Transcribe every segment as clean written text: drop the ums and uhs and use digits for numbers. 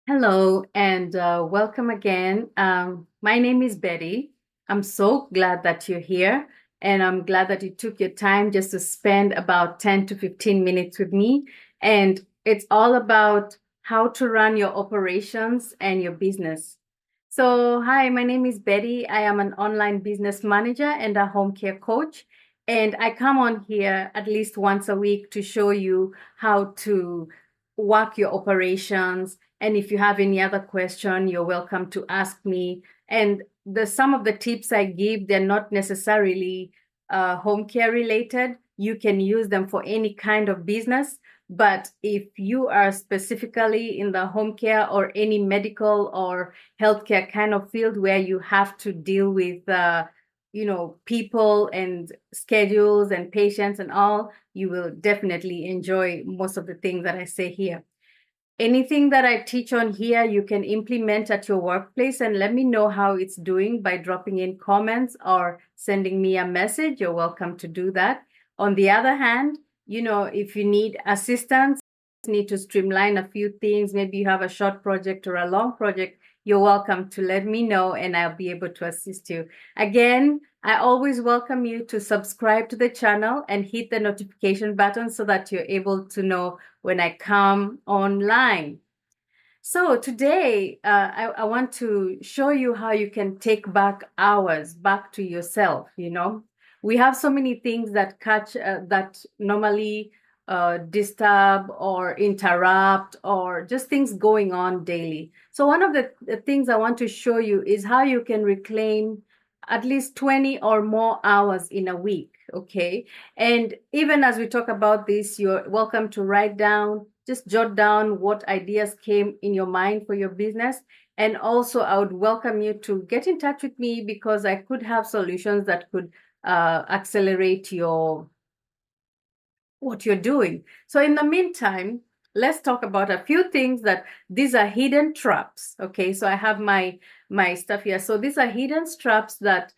Hello and welcome again. My name is Betty. I'm so glad that you're here, and I'm glad that you took your time just to spend about 10 to 15 minutes with me. And it's all about how to run your operations and your business. So, hi, my name is Betty. I am an online business manager and a home care coach. And I come on here at least once a week to show you how to work your operations, and if you have any other question, you're welcome to ask me. And some of the tips I give, they're not necessarily home care related. You can use them for any kind of business. But if you are specifically in the home care or any medical or healthcare kind of field where you have to deal with people and schedules and patients and all, you will definitely enjoy most of the things that I say here. Anything that I teach on here, you can implement at your workplace and let me know how it's doing by dropping in comments or sending me a message. You're welcome to do that. On the other hand, if you need assistance, need to streamline a few things, maybe you have a short project or a long project, you're welcome to let me know and I'll be able to assist you. Again, I always welcome you to subscribe to the channel and hit the notification button so that you're able to know when I come online. So today, I want to show you how you can take back hours back to yourself. We have so many things that normally disturb or interrupt or just things going on daily. So one of the things I want to show you is how you can reclaim at least 20 or more hours in a week. Okay. And even as we talk about this, you're welcome to write down, just jot down what ideas came in your mind for your business. And also, I would welcome you to get in touch with me because I could have solutions that could accelerate what you're doing. So in the meantime, let's talk about a few things that these are hidden traps. Okay, so I have my stuff here. So these are hidden traps that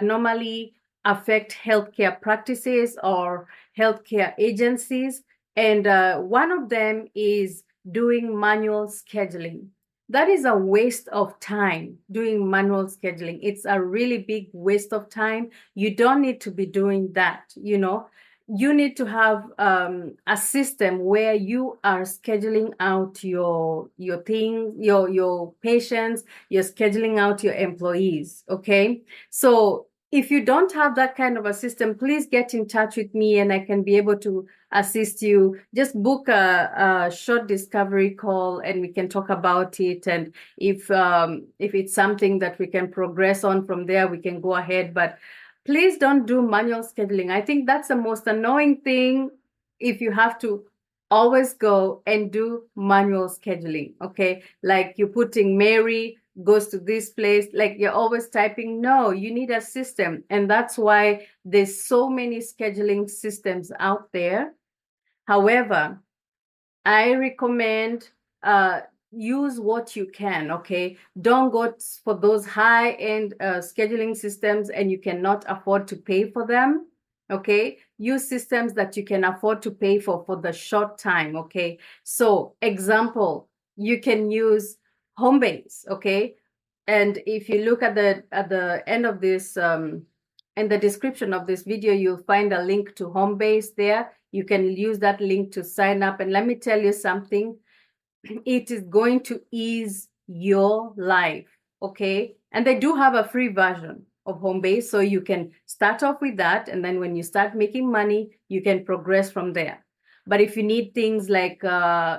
normally affect healthcare practices or healthcare agencies. And one of them is doing manual scheduling. That is a waste of time, doing manual scheduling. It's a really big waste of time. You don't need to be doing that. You need to have a system where you are scheduling out your things, your patients, you're scheduling out your employees. Okay, so if you don't have that kind of a system, please get in touch with me and I can be able to assist you. Just book a short discovery call and we can talk about it. And if it's something that we can progress on from there, we can go ahead. But please don't do manual scheduling. I think that's the most annoying thing if you have to always go and do manual scheduling. Okay. Like you're putting Mary goes to this place, like you're always typing. No, you need a system. And that's why there's so many scheduling systems out there. However, I recommend use what you can, okay? Don't go for those high-end scheduling systems and you cannot afford to pay for them, okay? Use systems that you can afford to pay for the short time, okay? So, example, you can use Homebase, okay? And if you look at the end of this in the description of this video, you'll find a link to Homebase there. You can use that link to sign up. And let me tell you something, it is going to ease your life, okay? And they do have a free version of Homebase, so you can start off with that. And then when you start making money, you can progress from there. But if you need things like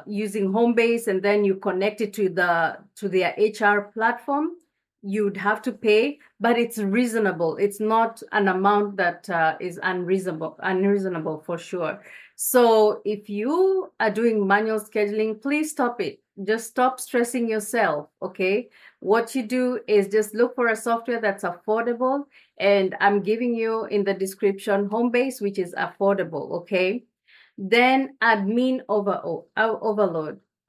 using Homebase and then you connect it to their HR platform, you'd have to pay, but it's reasonable. It's not an amount that is unreasonable for sure. So if you are doing manual scheduling, please stop it. Just stop stressing yourself, okay? What you do is just look for a software that's affordable, and I'm giving you in the description Homebase, which is affordable, okay? Then overload.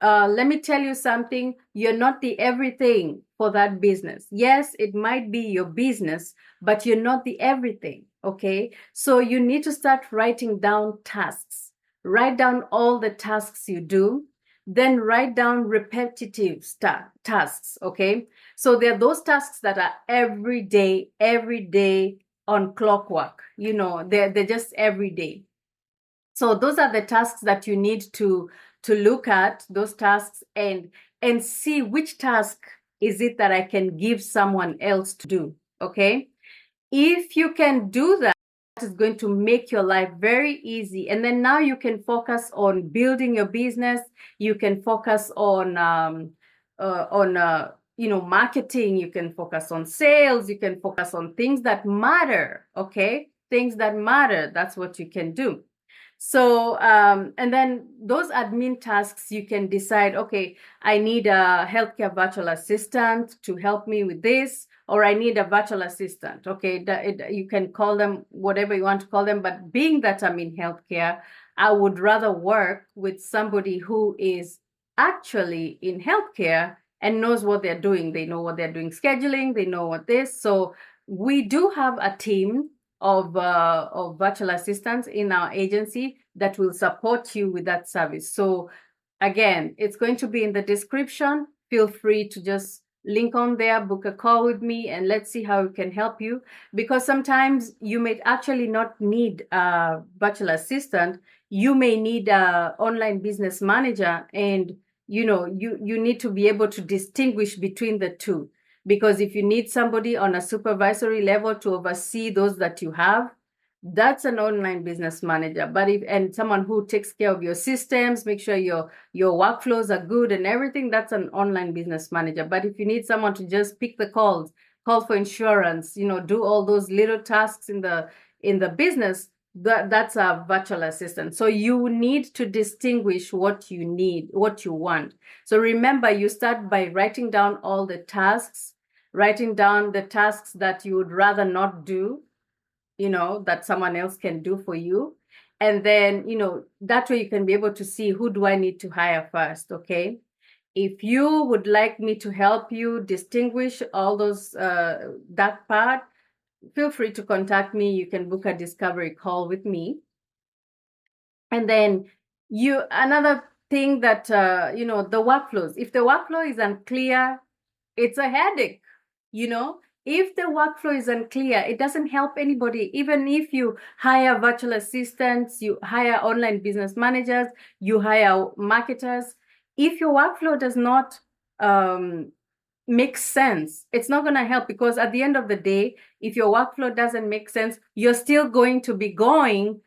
Let me tell you something. You're not the everything for that business. Yes, it might be your business, but you're not the everything. Okay. So you need to start writing down tasks. Write down all the tasks you do. then write down repetitive tasks, okay? So there are those tasks that are every day on clockwork, they're just every day. So those are the tasks that you need to look at, those tasks, and see which task is it that I can give someone else to do, okay? If you can do that, is going to make your life very easy. And then now you can focus on building your business. You can focus on marketing. You can focus on sales. You can focus on things that matter. Okay, things that matter. That's what you can do. So, and then those admin tasks, you can decide, okay, I need a healthcare virtual assistant to help me with this, or I need a virtual assistant. Okay, you can call them whatever you want to call them, but being that I'm in healthcare, I would rather work with somebody who is actually in healthcare and knows what they're doing. They know what they're doing, scheduling, they know what this. So we do have a team of virtual assistants in our agency that will support you with that service. So again, it's going to be in the description. Feel free to just link on there, book a call with me, and let's see how we can help you. Because sometimes you may actually not need a virtual assistant. You may need an online business manager, and you need to be able to distinguish between the two. Because if you need somebody on a supervisory level to oversee those that you have, that's an online business manager. But and someone who takes care of your systems, make sure your workflows are good and everything, that's an online business manager. But if you need someone to just pick the calls, call for insurance, do all those little tasks in the business, that's a virtual assistant. So you need to distinguish what you need, what you want. So remember, you start by writing down all the tasks, writing down the tasks that you would rather not do, that someone else can do for you. And then, that way you can be able to see, who do I need to hire first, okay? If you would like me to help you distinguish all those, that part, feel free to contact me. You can book a discovery call with me. And then another thing that, the workflows, if the workflow is unclear, it's a headache, If the workflow is unclear, it doesn't help anybody. Even if you hire virtual assistants, you hire online business managers, you hire marketers, if your workflow does not make sense, it's not going to help. Because at the end of the day, if your workflow doesn't make sense, you're still going to be going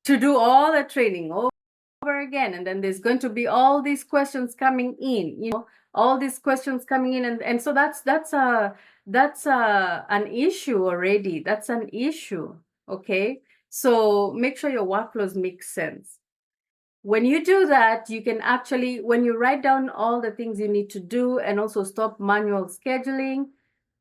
to do all the training over again. And then there's going to be all these questions coming in, all these questions coming in. And so that's an issue already. That's an issue. Okay. So make sure your workflows make sense. When you do that, you can actually, when you write down all the things you need to do and also stop manual scheduling,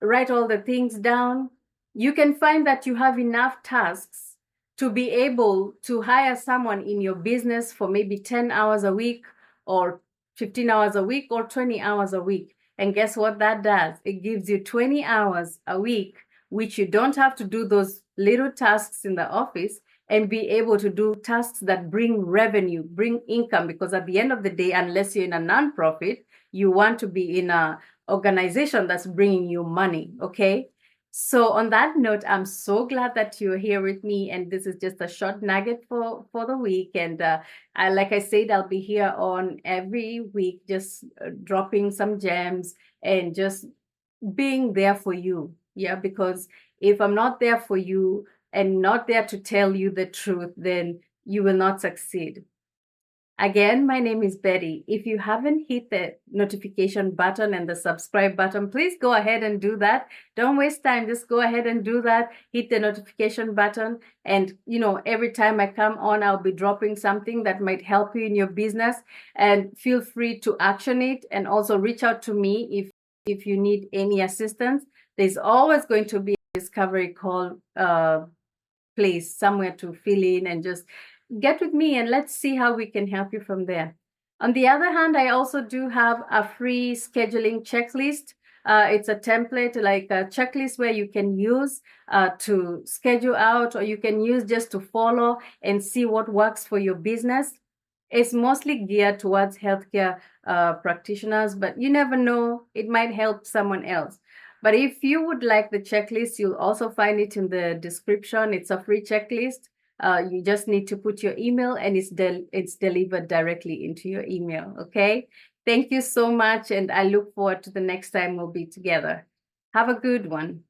write all the things down, you can find that you have enough tasks to be able to hire someone in your business for maybe 10 hours a week or 15 hours a week or 20 hours a week. And guess what that does? It gives you 20 hours a week, which you don't have to do those little tasks in the office, and be able to do tasks that bring revenue, bring income. Because at the end of the day, unless you're in a nonprofit, you want to be in an organization that's bringing you money, okay? So on that note, I'm so glad that you're here with me, and this is just a short nugget for the week. And like I said, I'll be here on every week, just dropping some gems and just being there for you. Yeah, because if I'm not there for you and not there to tell you the truth, then you will not succeed. Again, my name is Betty. If you haven't hit the notification button and the subscribe button, please go ahead and do that. Don't waste time. Just go ahead and do that. Hit the notification button. And, every time I come on, I'll be dropping something that might help you in your business. And feel free to action it, and also reach out to me if you need any assistance. There's always going to be a discovery call place somewhere to fill in, and just get with me and let's see how we can help you from there. On the other hand, I also do have a free scheduling checklist. It's a template, like a checklist where you can use to schedule out, or you can use just to follow and see what works for your business. It's mostly geared towards healthcare practitioners, but you never know, it might help someone else. But if you would like the checklist, you'll also find it in the description. It's a free checklist. You just need to put your email, and it's delivered directly into your email. Okay. Thank you so much. And I look forward to the next time we'll be together. Have a good one.